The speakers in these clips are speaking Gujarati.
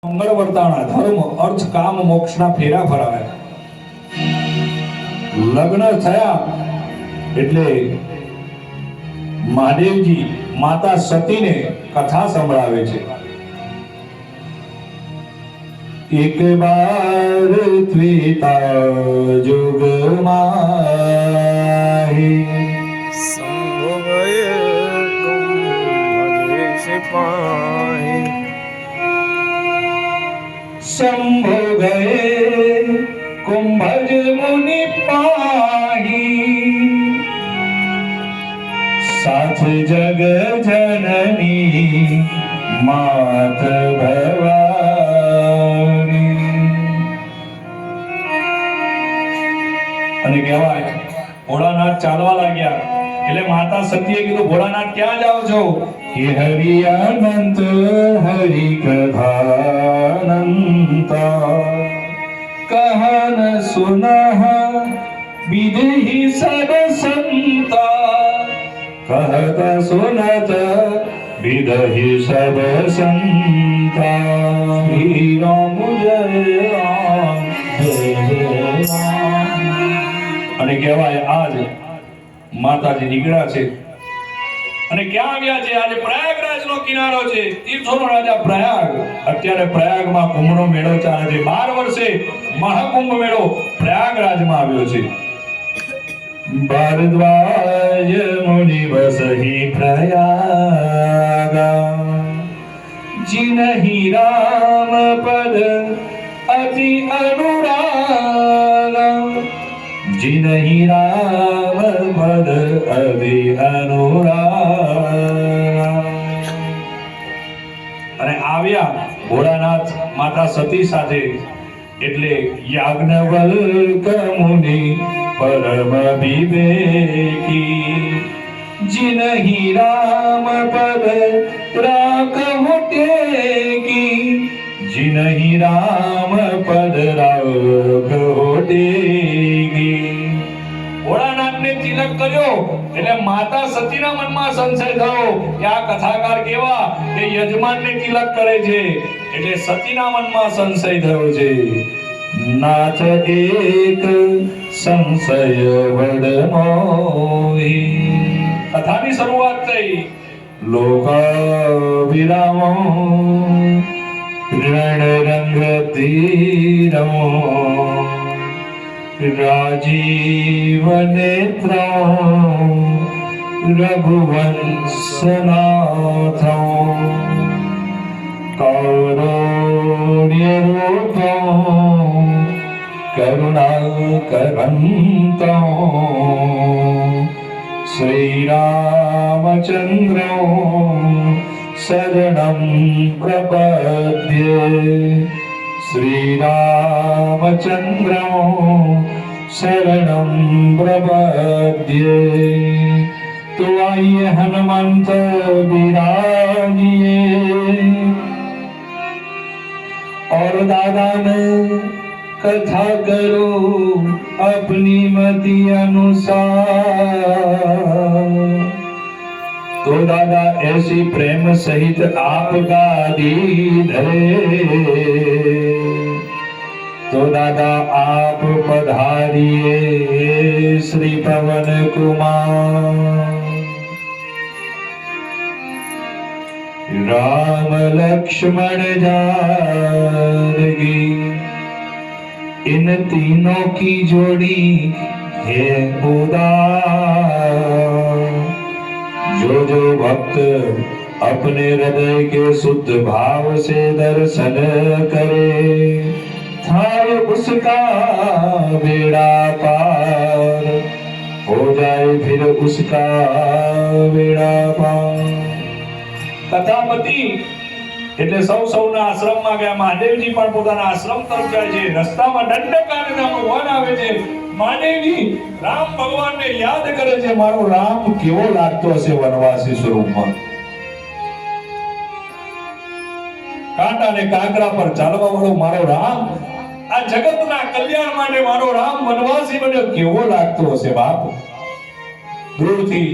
મંગળ વર્તાણા ધર્મ અર્થ કામ મોક્ષના ફેરા ફરાવે. લગ્ન થયા એટલે મહાદેવજી માતા સતીને કથા સંભળાવે છે. એક બાર ત્વેતા યુગમાહી સંભોગયે કુંભજે સિપાહી शंभो गए कुंभज मुनि पाही साथ जग जननी मात भवानी. અને કહેવાય ભોળાનાથ ચાલવા લાગ્યા એટલે માતા સતીએ કીધું, ભોળાનાથ ક્યાં જાઓ છો? કે હરિ અનંત હરિ કથાનંતા કહન સુનહ વિદેહી સદ સંતા કહત સુનત વિદેહી સદ સંતા. શ્રી રામ જય રામ જય જય રામ. અને કહેવાય આજ માતાજી નીકળ્યા છે અને ક્યાં આવ્યા છે? આજે પ્રયાગરાજનો કિનારો છે, તીર્થોનો રાજા પ્રયાગ. અત્યારે પ્રયાગમાં કુંભનો મેળો ચાલે છે. 12 વર્ષે મહાકુંભ મેળો પ્રયાગરાજમાં આવ્યો છે. ભારદ્વાજ મુનિ વસહી પ્રયાગ જીનહી રામ પદ અતિ અનુરાગ જીનહી રામ પદ અતિ અનુરાગ. અને આવ્યા ભોળાનાથ માતા સતી સાથે એટલે યાજ્ઞવલ્ક મુનિ પરમ વિવેકી જીનહી રામ પદ રાખહુ ટેકી જીનહી રામ પદ રાખહુ ટેકી. ભોળાનાથને તિલક કર્યો એટલે માતા સતીના મનમાં સંશય થયો કે આ કથાકાર કેવા કે યજમાનને તિલક કરે છે, એટલે સતીના મનમાં સંશય થયો છે. નાથ એક સંશય વડ મોહી. કથાની શરૂઆત થઈ. લોક વિરામો રણ રંગ તીરમો રાજીવ નેત્રો રઘુવંશનાથો કૌરવ્ય રૂપો કરુણાકરંતો શ્રી રામચંદ્ર શરણં પ્રપદ્યે શ્રી રામચંદ્ર शरणं प्रपद्ये. तो आइए हनुमंत विराजिए और दादा ने कथा करो अपनी मति अनुसार. तो दादा ऐसी प्रेम सहित आपका दीधे तो दादा आप पधारिए श्री पवन कुमार. राम लक्ष्मण जानकी इन तीनों की जोड़ी है उदार. जो जो भक्त अपने हृदय के शुद्ध भाव से दर्शन करे थाए उसका बेड़ा पार हो जाए फिर उसका बेड़ा पार. કથાપતિ એટલે સૌના આશ્રમમાં ગયા. મહાદેવજી પણ પોતાના આશ્રમ તરફ જાય છે. રસ્તામાં દંડકારી નામનો વન આવે છે. મહાદેવજી રામ ભગવાનને યાદ કરે છે, મારો રામ કેવો લાગતો હશે વનવાસી સ્વરૂપમાં. કાંટા અને કાંકરા પર ચાલવા વાળો મારો રામ, આ જગતના કલ્યાણ માટે મારો રામ વનવાસી બન્યો, કેવો લાગતો હશે બાપ. દૂરથી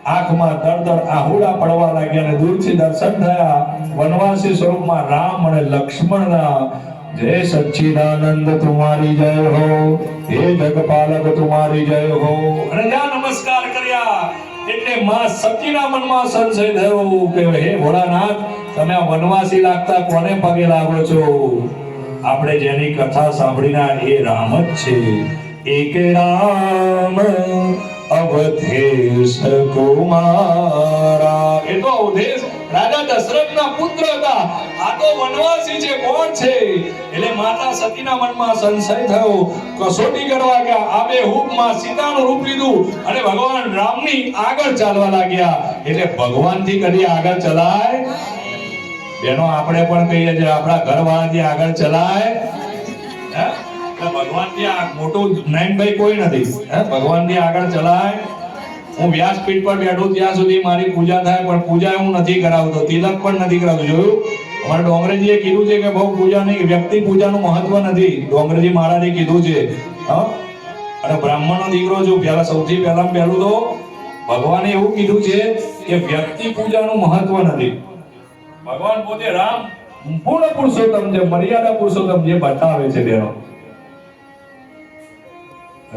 આંખમાં દળદળ આહુડા પડવા લાગ્યા અને દૂરથી દર્શન થયા વનવાસી સ્વરૂપમાં રામ અને લક્ષ્મણના. જય સચ્ચિદાનંદ તુમારી જય હો, હે જગપાલક તુમારી જય હો. અને જ્યાં નમસ્કાર કર્યા એટલે માં સતીના મનમાં સંશય થયો કે હે ભોળાનાથ, તમે આ વનવાસી લાગતા કોને પગે લાગો છો? આપણે જેની કથા સાંભળીના એ રામ જ છે. એક રામ અવધેશ કુમારા. એ તો અવધેશ રાજા દશરથના પુત્ર હતા. આ તો વનવાસી છે. કોણ છે? એટલે માતા સતીના મનમાં સંશય થયો. કસોટી કરવા ગયા. આબે હૂબમાં સીતાનું રૂપ લીધું અને ભગવાન રામની આગળ ચાલવા લાગ્યા. એટલે ભગવાનથી કદી આગળ ચલાય? બેનો આપણે પણ કહીએ છીએ આપણા ઘરવાળાથી આગળ ચલાય? હે? ભગવાનથી આ મોટું નાઈનભાઈ કોઈ નથી. હે? ભગવાનથી આગળ ચલાય? હું વ્યાસપીઠ પર બેઠું ત્યાં સુધી મારી પૂજા થાય, પણ પૂજા હું નથી કરાવતો, તિલક પણ નથી કરાવતો. જોયું? અમારે ડોંગરેજીએ કીધું છે કે બહુ પૂજા નહીં, વ્યક્તિ પૂજાનું મહત્વ નથી. ડોંગરેજી મહારાજે કીધું છે. હા, અને બ્રાહ્મણનો દીકરો જો સૌથી પહેલું તો ભગવાને એવું કીધું છે કે વ્યક્તિ પૂજાનું મહત્વ નથી. ભગવાન પોતે રામ પૂર્ણ પુરુષોત્તમ છે, મર્યાદા પુરુષોત્તમ જે બતાવે છે. બેનો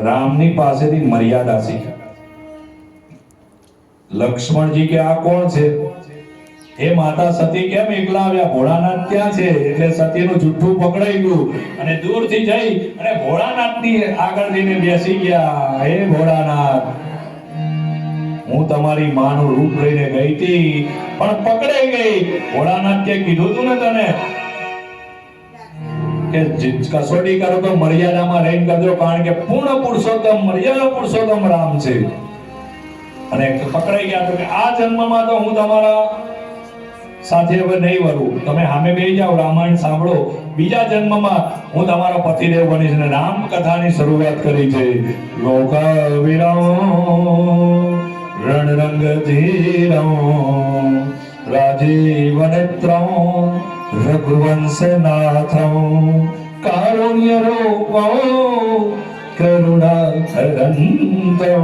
રામની પાસેથી મર્યાદા શીખે. લક્ષ્મણજી કે આ કોણ છે? એ માતા સતી કેમ એકલા આવ્યા? ભોળાનાથ ક્યાં છે? એટલે સતીનું જુઠ્ઠું પકડાઈ ગયું અને દૂરથી જઈ અને ભોળાનાથની આગળ જઈને બેસી ગયા. હે ભોળાનાથ, હું તમારી માનું રૂપ લઈને ગઈ હતી પણ પકડાઈ ગઈ. ભોળાનાથ કે કીધું તું ને તને કે કસોટી કરો તો મર્યાદામાં રહીને કરજો, કારણ કે પૂર્ણ પુરુષોત્તમ મર્યાદા પુરુષોત્તમ રામ છે. અને પકડાઈ ગયા તો કે આ જન્મમાં તો હું તમારા સાથે હવે નહીં વરું, તમે સામે બેસી જાઓ, રામાયણ સાંભળો. બીજા જન્મમાં હું તમારો પતિદેવ બનીશ. અને રામ કથાની શરૂઆત કરી છે. લોકા વિરામ રણરંગ ધીરો રાજીવ નેત્રો રઘુવંશનાથો કારુણ્ય રૂપો કરુણા કરંતો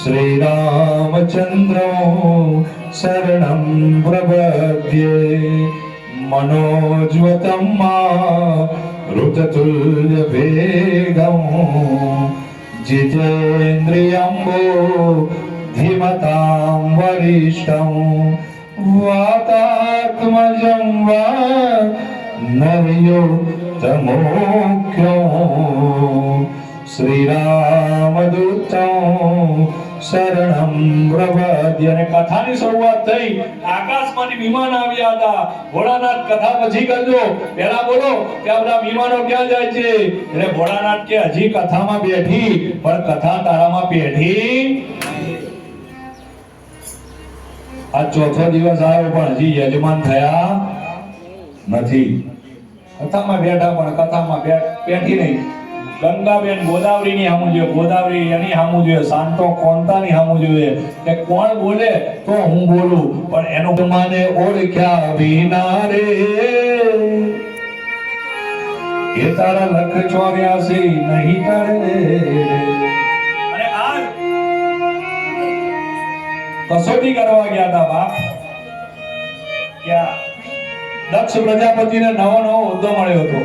શ્રી રામચંદ્ર શરણં પ્રપદ્યે મનોજ્વતમ ઋતતુલ્ય વેગમ जितेन्द्रियम्बो धीमतां वरिष्ठं वातात्मजं वा नरयोत्तमोऽख्यो श्रीरामदूतं શરણમ પ્રપદ્યે. અને કથાની શરૂઆત થઈ. આકાશમાંથી વિમાન આવ્યા હતા. ભોળાનાથ કથા પછી કરજો, પહેલા બોલો કે આ બધા વિમાનો ક્યાં જાય છે? એટલે ભોળાનાથ કે હજી કથામાં બેઠી, પણ કથા તારામાં બેઠી. આ ચોથો દિવસ આવ્યો પણ હજી યજમાન થયા નથી. કથામાં બેઠા પણ કથામાં બેઠી નહીં. ગંગાબેન ગોદાવરીની સામું જોઈએ, ગોદાવરી એની સામું જોઈએ, શાંતો કોંતાની સામું જોઈએ કે કોણ બોલે તો હું બોલું, પણ એનું મને ઓળખ્યા વિના રે એ તારા લખ 84 નહીં તારે. અને આ કસોટી કરવા ગયા હતા બાપ. દક્ષ પ્રજાપતિને નવો હોદ્દો મળ્યો હતો.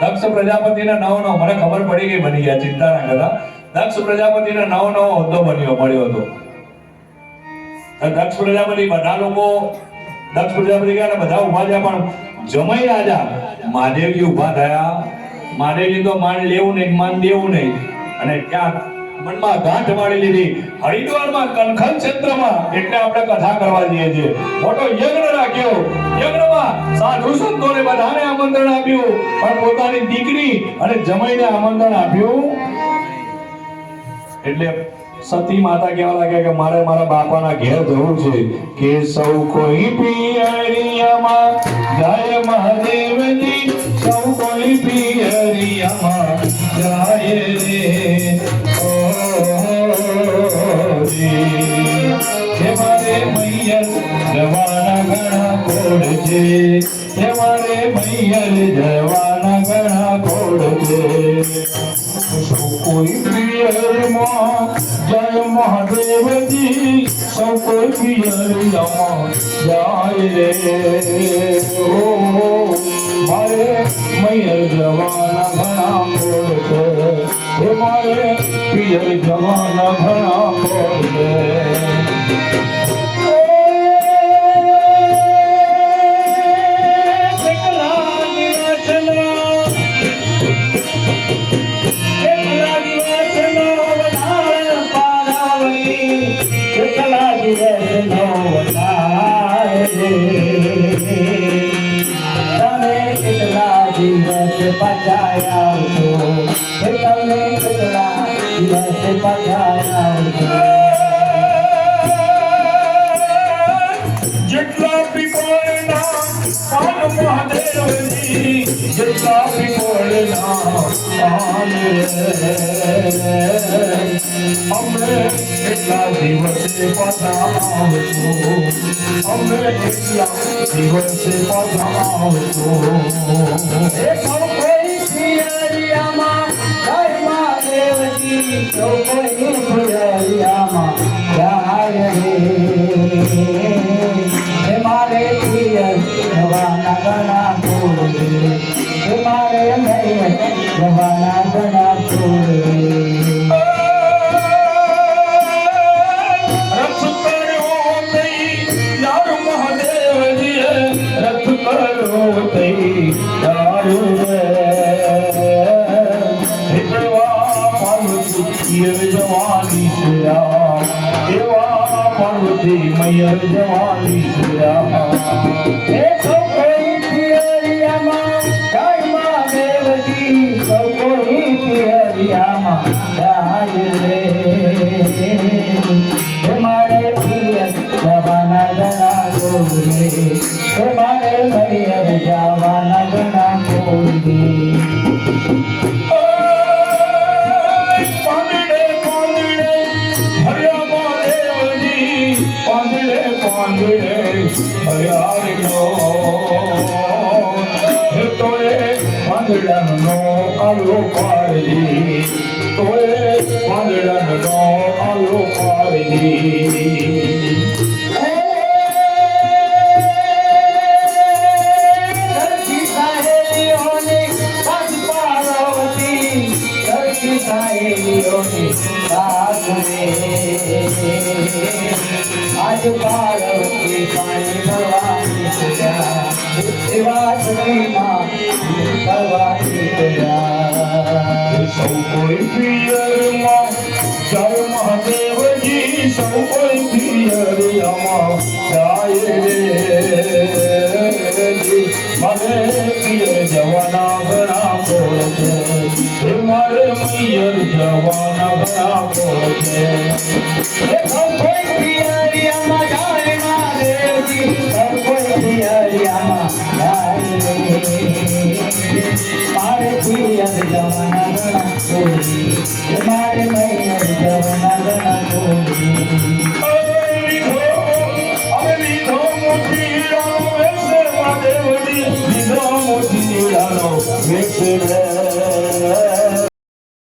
દક્ષ પ્રજાપતિને નવો મને ખબર પડી ગઈ, બની ગયા, ચિંતા ના કરતા. દક્ષ પ્રજાપતિને નવો હોદ્દો મળ્યો હતો. દક્ષ પ્રજાપતિ બધા લોકો દક્ષ પ્રજાપતિ ગયા, બધા ઉભા થયા, પણ જમાઈ રાજા મહાદેવજી ઉભા થયા. મહાદેવજી તો માન લેવું નહીં, માન દેવું નહીં. અને ક્યાં મનમાં ગાંઠ મારી લીધી. હરિદ્વારમાં કનખલ ક્ષેત્રમાં એટલે આપણે કથા કરવા જઈએ છીએ. મોટો યજ્ઞ રાખ્યો. યજ્ઞમાં સાધુ સંતોને બધાને આમંત્રણ આપ્યું, પણ પોતાની દીકરી અને જમાઈને આમંત્રણ આપ્યું. એટલે સતી માતા કહેવા લાગ્યા કે મારે મારા બાપાના ઘેર જવું છે. કે સૌ કોઈ પિયરિયામાં જાય મહાદેવજી, સૌ કોઈ પિયરિયામાં જાય રે. મારે મૈયર જવાના ઘણા કોડ છે, મારે મારે મૈયર જવાના ઘણા કોડ છે સૌ કોઈ પિયરમાં જય મહાદેવજી સૌ કોઈ પિયરમાં જાય રે ઓ મારે મૈયર જવાના ઘણા કોડ છે હે મારે પિયર જવાના ઘણા કોડ છે જેટલા પીપળના પાન મહાદેવજી જેટલા પીપળના પાન અમે એટલા દિવસે પાછા આવશું અમે એટલા દિવસે પાછા આવશું એ સૌ કોઈ પિયરિયામાં જય મહાદેવજી સૌ કોઈ પિયરિયામાં જાય રે મારે પિયર જવાના ઘણા કોડ છે મારે મૈયર જવાના ઘણા કોડ રથ કર્યો તઈ યાર મહાદેવજીએ રથ કર્યો તઈ યાર પિયર જવાની શ્યા એવા પાર્વતી મૈયર જવાની શ્યા એ સૌ કોઈ પિયરિયામાં જય મહાદેવજી સૌ કોઈ પિયરિયામાં જાય રે હે મારે પિયર જવાના ઘણા કોડ હે મારે મૈયર જવાના ઘણા કોડ પાંદડાનો આલો પાડી તોય પાંદડાનો આલો પાડી आज पार्वती पानी भरवानी तुझ्या शिवाची माँ भरवानी तुझ्या सौ कोई પિયરમાં જય મહાદેવજી સૌ કોઈ પિયરમાં જાય રે મારે પિયર જવાના ઘણા કોડ છે મારે મૈયર જવાના ઘણા કોડ છે સૌ કોઈ પિયરિયામાં જાય મહાદેવજી સૌ કોઈ પિયરિયામાં જાય મારે પિયર જવાના ઘણા કોડ મારે મૈયર જવાના ઘણા કોડ Deus,